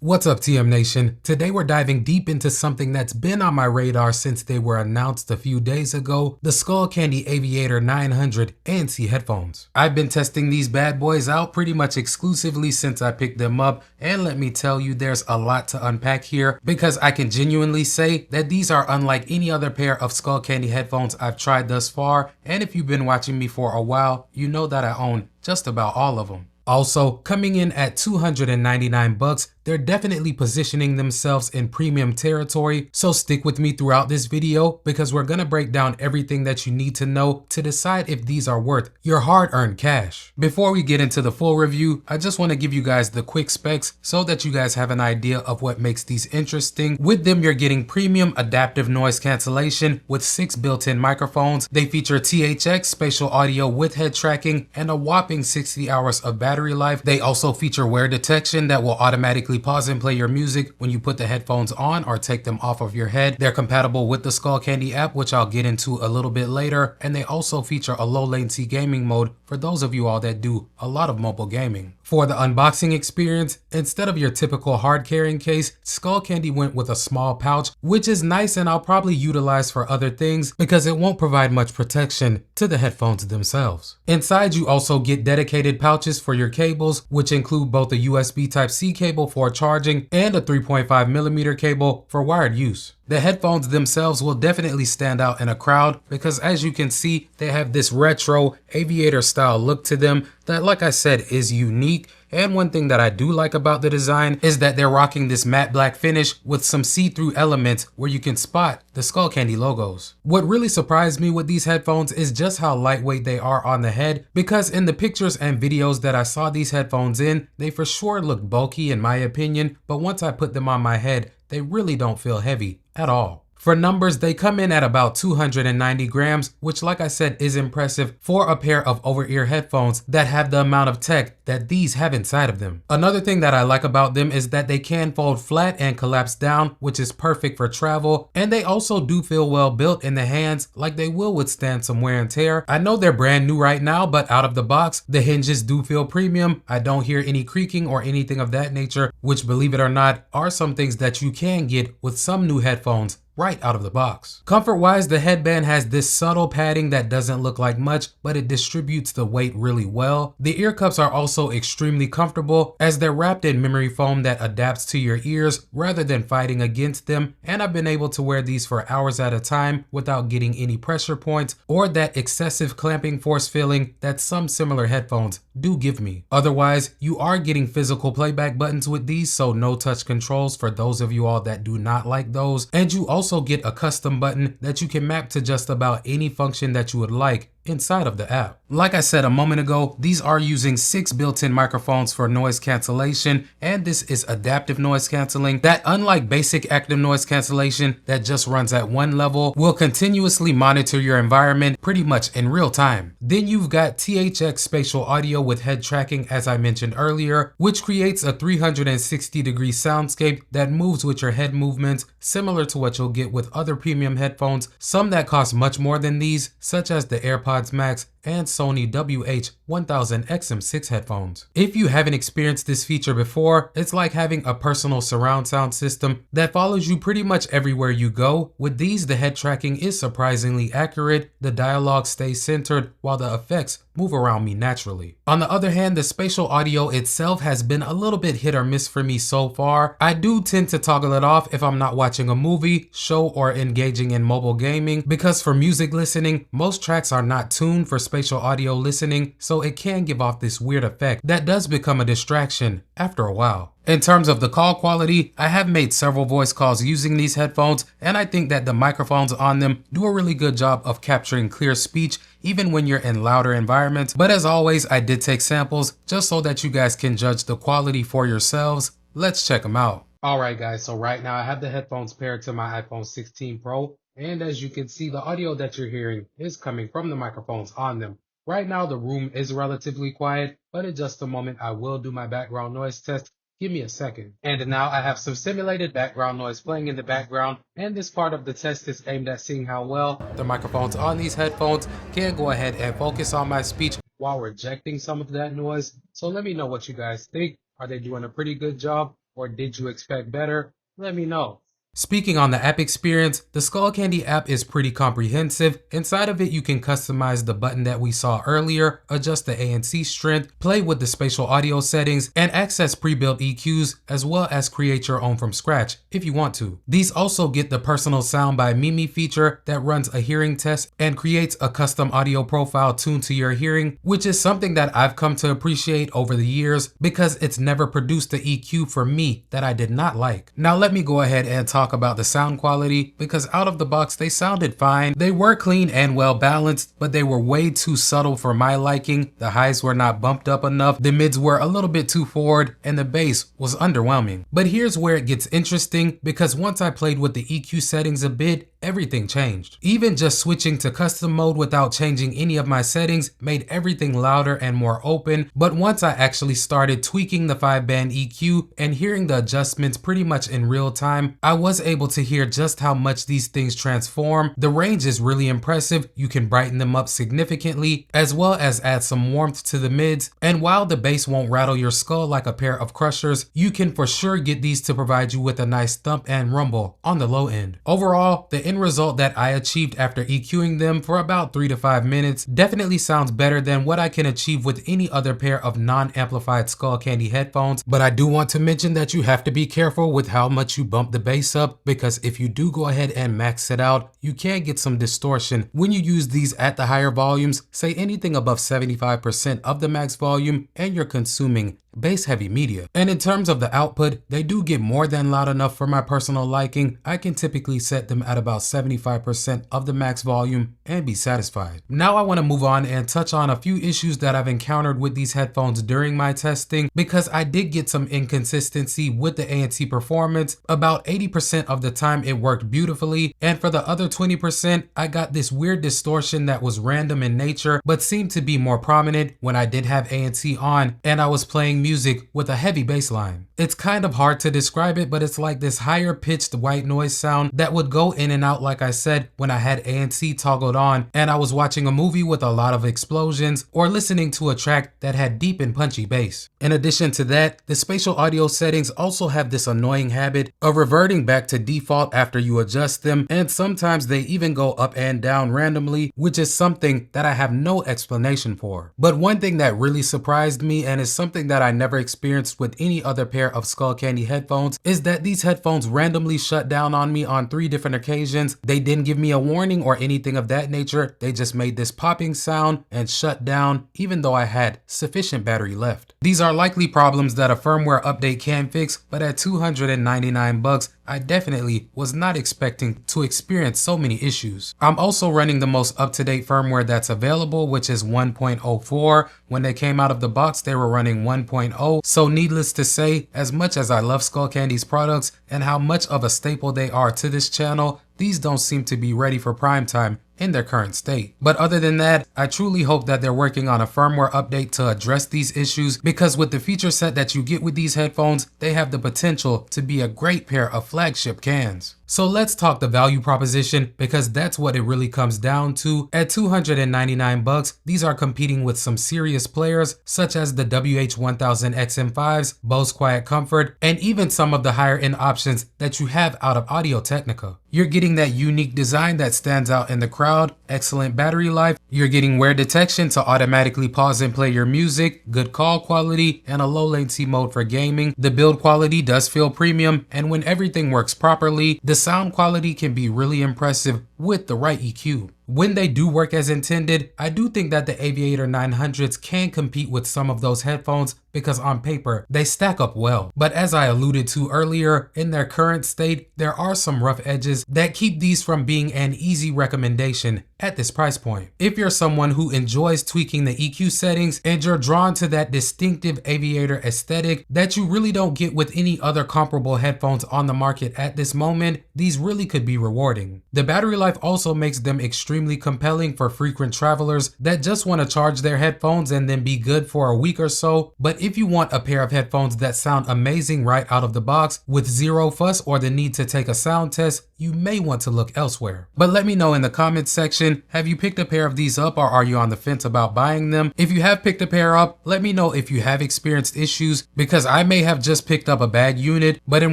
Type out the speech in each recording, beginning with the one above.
What's up, TM Nation? Today we're diving deep into something that's been on my radar since they were announced a few days ago, the Skullcandy Aviator 900 ANC headphones. I've been testing these bad boys out pretty much exclusively since I picked them up, and let me tell you, there's a lot to unpack here because I can genuinely say that these are unlike any other pair of Skullcandy headphones I've tried thus far, and if you've been watching me for a while, you know that I own just about all of them. Also, coming in at $299, they're definitely positioning themselves in premium territory, so stick with me throughout this video because we're gonna break down everything that you need to know to decide if these are worth your hard-earned cash. Before we get into the full review, I just want to give you guys the quick specs so that you guys have an idea of what makes these interesting. With them, you're getting premium adaptive noise cancellation with 6 built-in microphones. They feature THX Spatial audio with head tracking and a whopping 60 hours of battery life. They also feature wear detection that will automatically pause and play your music when you put the headphones on or take them off of your head. They're compatible with the Skullcandy app, which I'll get into a little bit later, and they also feature a low latency gaming mode for those of you all that do a lot of mobile gaming. For the unboxing experience, instead of your typical hard carrying case, Skullcandy went with a small pouch, which is nice and I'll probably utilize for other things because it won't provide much protection to the headphones themselves. Inside, you also get dedicated pouches for your cables, which include both a USB Type-C cable for charging and a 3.5mm cable for wired use. The headphones themselves will definitely stand out in a crowd because, as you can see, they have this retro aviator style look to them that, like I said, is unique. And one thing that I do like about the design is that they're rocking this matte black finish with some see-through elements where you can spot the Skullcandy logos. What really surprised me with these headphones is just how lightweight they are on the head, because in the pictures and videos that I saw these headphones in, they for sure look bulky in my opinion, but once I put them on my head, they really don't feel heavy at all. For numbers, they come in at about 290 grams, which, like I said, is impressive for a pair of over-ear headphones that have the amount of tech that these have inside of them. Another thing that I like about them is that they can fold flat and collapse down, which is perfect for travel, and they also do feel well built in the hands, like they will withstand some wear and tear. I know they're brand new right now, but out of the box, the hinges do feel premium. I don't hear any creaking or anything of that nature, which, believe it or not, are some things that you can get with some new headphones right out of the box. Comfort-wise, the headband has this subtle padding that doesn't look like much, but it distributes the weight really well. The ear cups are also extremely comfortable as they're wrapped in memory foam that adapts to your ears rather than fighting against them, and I've been able to wear these for hours at a time without getting any pressure points or that excessive clamping force feeling that some similar headphones do give me. Otherwise, you are getting physical playback buttons with these, so no touch controls for those of you all that do not like those, and you also get a custom button that you can map to just about any function that you would like inside of the app. Like I said a moment ago, these are using 6 built-in microphones for noise cancellation, and this is adaptive noise canceling that, unlike basic active noise cancellation that just runs at one level, will continuously monitor your environment pretty much in real time. Then you've got THX Spatial audio with head tracking, as I mentioned earlier, which creates a 360-degree soundscape that moves with your head movements, similar to what you'll get with other premium headphones, some that cost much more than these, such as the AirPods Max and Sony WH-1000XM6 headphones. If you haven't experienced this feature before, it's like having a personal surround sound system that follows you pretty much everywhere you go. With these, the head tracking is surprisingly accurate, the dialogue stays centered, while the effects move around me naturally. On the other hand, the spatial audio itself has been a little bit hit or miss for me so far. I do tend to toggle it off if I'm not watching a movie, show, or engaging in mobile gaming, because for music listening, most tracks are not tuned for spatial audio listening, so it can give off this weird effect that does become a distraction after a while. In terms of the call quality, I have made several voice calls using these headphones, and I think that the microphones on them do a really good job of capturing clear speech even when you're in louder environments. But as always, I did take samples just so that you guys can judge the quality for yourselves. Let's check them out. Alright guys, so right now I have the headphones paired to my iPhone 16 Pro, and as you can see, the audio that you're hearing is coming from the microphones on them. Right now the room is relatively quiet, but in just a moment I will do my background noise test. Give me a second. And now I have some simulated background noise playing in the background, and this part of the test is aimed at seeing how well the microphones on these headphones can go ahead and focus on my speech while rejecting some of that noise. So let me know what you guys think. Are they doing a pretty good job? or did you expect better? Let me know. Speaking on the app experience, the Skullcandy app is pretty comprehensive. Inside of it, you can customize the button that we saw earlier, adjust the ANC strength, play with the spatial audio settings, and access pre-built EQs, as well as create your own from scratch if you want to. These also get the personal sound by Mimi feature that runs a hearing test and creates a custom audio profile tuned to your hearing, which is something that I've come to appreciate over the years because it's never produced the EQ for me that I did not like. Now let me go ahead and talk about the sound quality, because out of the box they sounded fine. They were clean and well balanced, but they were way too subtle for my liking. The highs were not bumped up enough, the mids were a little bit too forward, and the bass was underwhelming. But here's where it gets interesting, because once I played with the EQ settings a bit, everything changed. Even just switching to custom mode without changing any of my settings made everything louder and more open. But once I actually started tweaking the 5-band EQ and hearing the adjustments pretty much in real time, I was able to hear just how much these things transform. The range is really impressive. You can brighten them up significantly, as well as add some warmth to the mids. And while the bass won't rattle your skull like a pair of crushers, you can for sure get these to provide you with a nice thump and rumble on the low end. Overall, the end result that I achieved after EQing them for about 3 to 5 minutes definitely sounds better than what I can achieve with any other pair of non-amplified Skullcandy headphones. But I do want to mention that you have to be careful with how much you bump the bass up, because if you do go ahead and max it out, you can get some distortion when you use these at the higher volumes. Say anything above 75% of the max volume and you're consuming bass heavy media. And in terms of the output, they do get more than loud enough for my personal liking. I can typically set them at about 75% of the max volume and be satisfied. Now I want to move on and touch on a few issues that I've encountered with these headphones during my testing, because I did get some inconsistency with the ANC performance. About 80% of the time it worked beautifully, and for the other 20% I got this weird distortion that was random in nature but seemed to be more prominent when I did have ANC on and I was playing music with a heavy bass line. It's kind of hard to describe it, but it's like this higher pitched white noise sound that would go in and out, like I said, when I had ANC toggled on and I was watching a movie with a lot of explosions or listening to a track that had deep and punchy bass. In addition to that, the spatial audio settings also have this annoying habit of reverting back to default after you adjust them, and sometimes they even go up and down randomly, which is something that I have no explanation for. But one thing that really surprised me, and is something that I never experienced with any other pair of Skullcandy headphones, is that these headphones randomly shut down on me on 3 different occasions. They didn't give me a warning or anything of that nature. They just made this popping sound and shut down even though I had sufficient battery left. These are likely problems that a firmware update can fix, but at $299, I definitely was not expecting to experience so many issues. I'm also running the most up-to-date firmware that's available, which is 1.04. When they came out of the box, they were running 1.0. So needless to say, as much as I love Skullcandy's products and how much of a staple they are to this channel, these don't seem to be ready for prime time in their current state. But other than that, I truly hope that they're working on a firmware update to address these issues, because with the feature set that you get with these headphones, they have the potential to be a great pair of flagship cans. So let's talk the value proposition, because that's what it really comes down to. At $299, these are competing with some serious players such as the WH-1000 XM5s, Bose Quiet Comfort, and even some of the higher end options that you have out of Audio-Technica. You're getting that unique design that stands out in the crowd, excellent battery life, you're getting wear detection to automatically pause and play your music, good call quality, and a low latency mode for gaming. The build quality does feel premium, and when everything works properly, the sound quality can be really impressive with the right EQ. When they do work as intended, I do think that the Aviator 900s can compete with some of those headphones, because on paper, they stack up well. But as I alluded to earlier, in their current state, there are some rough edges that keep these from being an easy recommendation at this price point. If you're someone who enjoys tweaking the EQ settings and you're drawn to that distinctive Aviator aesthetic that you really don't get with any other comparable headphones on the market at this moment, these really could be rewarding. The battery life also makes them extremely extremely compelling for frequent travelers that just want to charge their headphones and then be good for a week or so. But if you want a pair of headphones that sound amazing right out of the box with zero fuss or the need to take a sound test, you may want to look elsewhere. But let me know in the comments section, have you picked a pair of these up, or are you on the fence about buying them? If you have picked a pair up, let me know if you have experienced issues, because I may have just picked up a bad unit, but in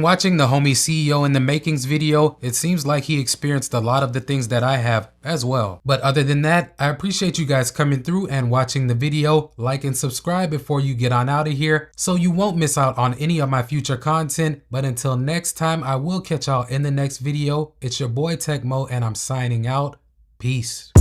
watching the homie CEO in the makings video, it seems like he experienced a lot of the things that I have as well. But other than that, I appreciate you guys coming through and watching the video. Like and subscribe before you get on out of here so you won't miss out on any of my future content. But until next time, I will catch y'all in the next video. It's your boy Tech Mo, and I'm signing out. Peace.